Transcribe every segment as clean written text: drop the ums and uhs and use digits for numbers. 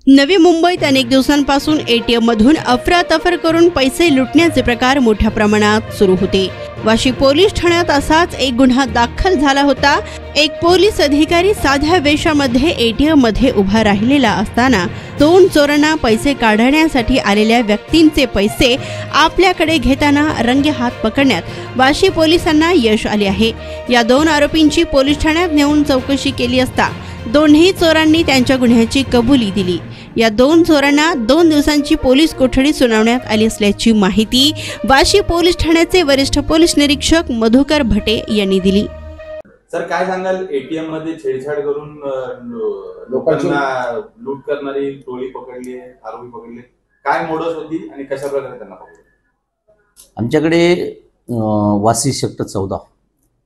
नवी मुंबईत अनेक दिवसांपासून एटीएम मधून अफरातफर करून पैसे लुटण्याचे प्रकार मोठ्या प्रमाणात सुरू होते। वाशी पोलीस ठाण्यात असाच एक गुन्हा दाखल झाला होता। एक पोलीस अधिकारी साध्या वेशामध्ये एटीएम मध्ये उभा राहिलेला असताना दोन चोरांना पैसे काढण्यासाठी आलेल्या व्यक्तींचे पैसे आपल्याकडे घेताना रंगेहात पकडण्यात वाशी पोलिसांना यश आले आहे। या दोन आरोपींची पोलीस ठाण्यात नेऊन चौकशी केली असता दोन्ही चोरांनी त्यांच्या गुन्ह्याची कबुली दिली। या दोन चोरांना 2 दिवसांची पोलीस कोठडी सुनावण्यात आली असल्याची माहिती वाशी पोलीस ठाण्याचे वरिष्ठ पोलीस निरीक्षक मधुकर भटे यांनी दिली। सर, काय सांगाल, एटीएम मध्ये छेडछाड करून लोकांना लूट करणारी टोळी पकडली आहे, आरोपी पकडले, काय मोडस होती आणि कशा प्रकारे त्यांना पकडले? आमच्याकडे वाशी सेक्टर 14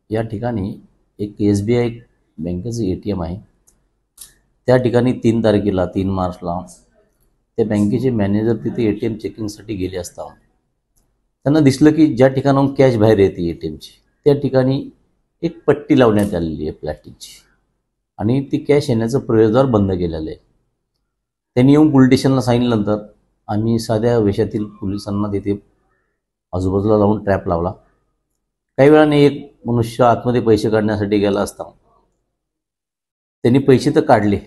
या ठिकाणी एक SBI बँकेचं एटीएम आहे। त्या ठिकाणी 3 तारखेला 3 मार्चला त्या बँकेचे मॅनेजर तिथे एटीएम चेकिंगसाठी गेले असता त्यांना दिसलं की ज्या ठिकाणाहून कॅश बाहेर येते एटीएमची त्या ठिकाणी एक पट्टी लावण्यात आलेली आहे प्लॅस्टिकची आणि ती कॅश येण्याचं प्रवेशद्वार बंद केलेलं आहे। त्यांनी येऊन पोलीस स्टेशनला सांगितल्यानंतर आम्ही साध्या वेशातील पोलिसांना तिथे आजूबाजूला लावून ट्रॅप लावला। काही वेळाने एक मनुष्य आतमध्ये पैसे काढण्यासाठी गेला असता त्यांनी पैसे तर काढले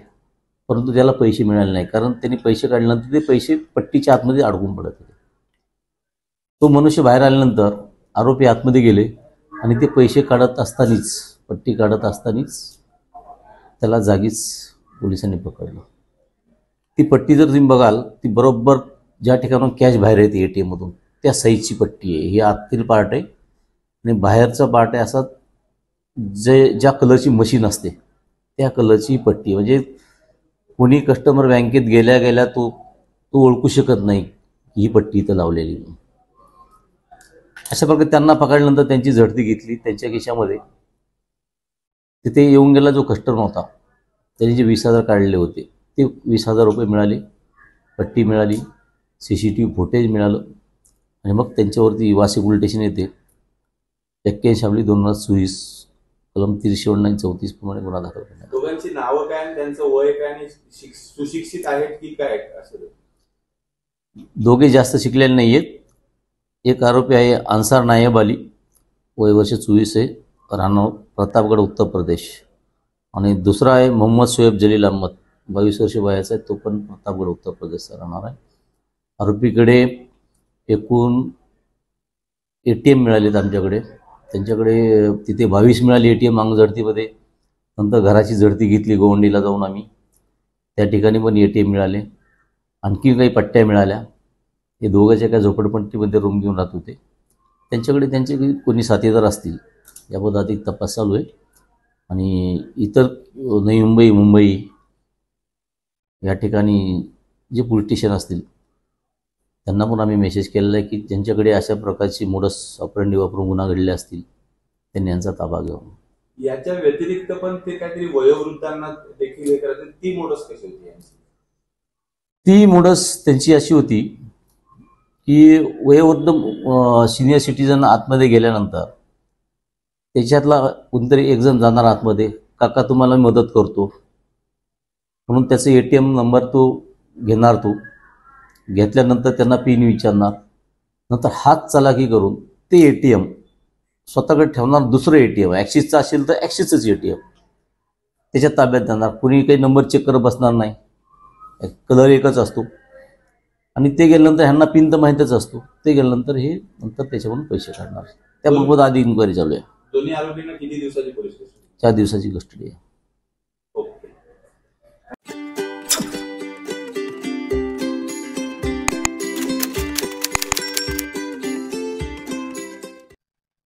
परंतु त्याला पैसे मिळाले नाही, कारण त्यांनी पैसे काढल्यानंतर ते पैसे पट्टीच्या आतमध्ये अडकून पडत होते। तो मनुष्य बाहेर आल्यानंतर आरोपी आतमध्ये गेले आणि ते पैसे काढत असतानाच पट्टी काढत असतानाच त्याला जागीच पोलिसांनी पकडलं। ती पट्टी जर तुम्ही बघाल ती बरोबर ज्या ठिकाणून कॅश बाहेर येते एटीएम मधून त्या साईजची पट्टी आहे। ही आतील पार्ट आहे आणि बाहेरचा पार्ट आहे असा ज्या कलरची मशीन असते त्या कलरची पट्टी, म्हणजे कोणी कस्टमर बँकेत गेल्या गेल्या तो ओळखू शकत नाही ही पट्टी इथं लावलेली। अशा प्रकारे त्यांना पकडल्यानंतर त्यांची झडती घेतली। त्यांच्या खिशामध्ये तिथे येऊन गेला जो कस्टमर होता त्यांनी जे 20,000 काढले होते ते 20,000 रुपये मिळाले, पट्टी मिळाली, CCTV फुटेज मिळालं आणि मग त्यांच्यावरती वाशी पोलीस स्टेशन येते 81/2024 कलम 339-34 प्रमाणे गुन्हा दाखल करण्यात। दोघांची नावं काय, त्यांचं वय काय आणि सुशिक्षित आहेत की काय असं? दोघे जास्त शिकलेले नाहीयेत। एक आरोपी आहे अन्सार नायब अली, वय वर्ष 24 आहे, राहणार प्रतापगड उत्तर प्रदेश, आणि दुसरा आहे मोहम्मद शोएब जलील अहमद, 22 वर्ष वयाचा आहे, तो पण प्रतापगड उत्तर प्रदेशचा राहणार आहे। आरोपीकडे एकूण ATM मिळालेत आमच्याकडे, त्यांच्याकडे तिथे 22 मिळाली ATM अंगझडतीमध्ये। नंतर घराची झडती घेतली गोवंडीला जाऊन आम्ही, त्या ठिकाणी पण ATM मिळाले, आणखी काही पट्ट्या मिळाल्या। हे दोघांच्या एका झोपडपट्टीमध्ये रूम घेऊन राहत होते। त्यांच्याकडे त्यांचे कोणी साथीदार असतील याबद्दल अधिक तपास चालू आहे आणि इतर नवी मुंबई, मुंबई या ठिकाणी जे पोलीस स्टेशन असतील त्यांना पण आम्ही मेसेज केलेला आहे की ज्यांच्याकडे अशा प्रकारची मोडस ऑपरेंडी वापरून गुन्हा घडले असतील त्यांनी यांचा ताबा घ्यावा। याच्या व्यतिरिक्त पण ते काहीतरी वयोवृद्धांना देखील हे करतात, ती मोडस कशी होती? ती मोडस त्यांची अशी होती की वयोवृद्ध सिनियर सिटीजन आतमध्ये गेल्यानंतर त्याच्यातला कोणतरी एक जण जाणार आतमध्ये, काका तुम्हाला मदत करतो म्हणून त्याचा ATM नंबर तो घेणार, तो घेतल्यानंतर त्यांना पिन विचारणार, नंतर हात चालाकी करून ते ATM स्वतःकडे ठेवणार। दुसरं ATM ॲक्सिसचं असेल तर ॲक्सिसच ATM त्याच्या ताब्यात देणार। कुणी काही नंबर चेक करत बसणार नाही, कलर एकच असतो आणि ते गेल्यानंतर ह्यांना पिन तर माहीतच असतो। ते गेल्यानंतर हे नंतर त्याच्यावरून पैसे काढणार। त्याबाबत आधी इन्क्वायरी चालू आहे। दोन्ही आरोपींना किती दिवसाची पोलीस कस्टडी? 4 दिवसाची कस्टडी आहे।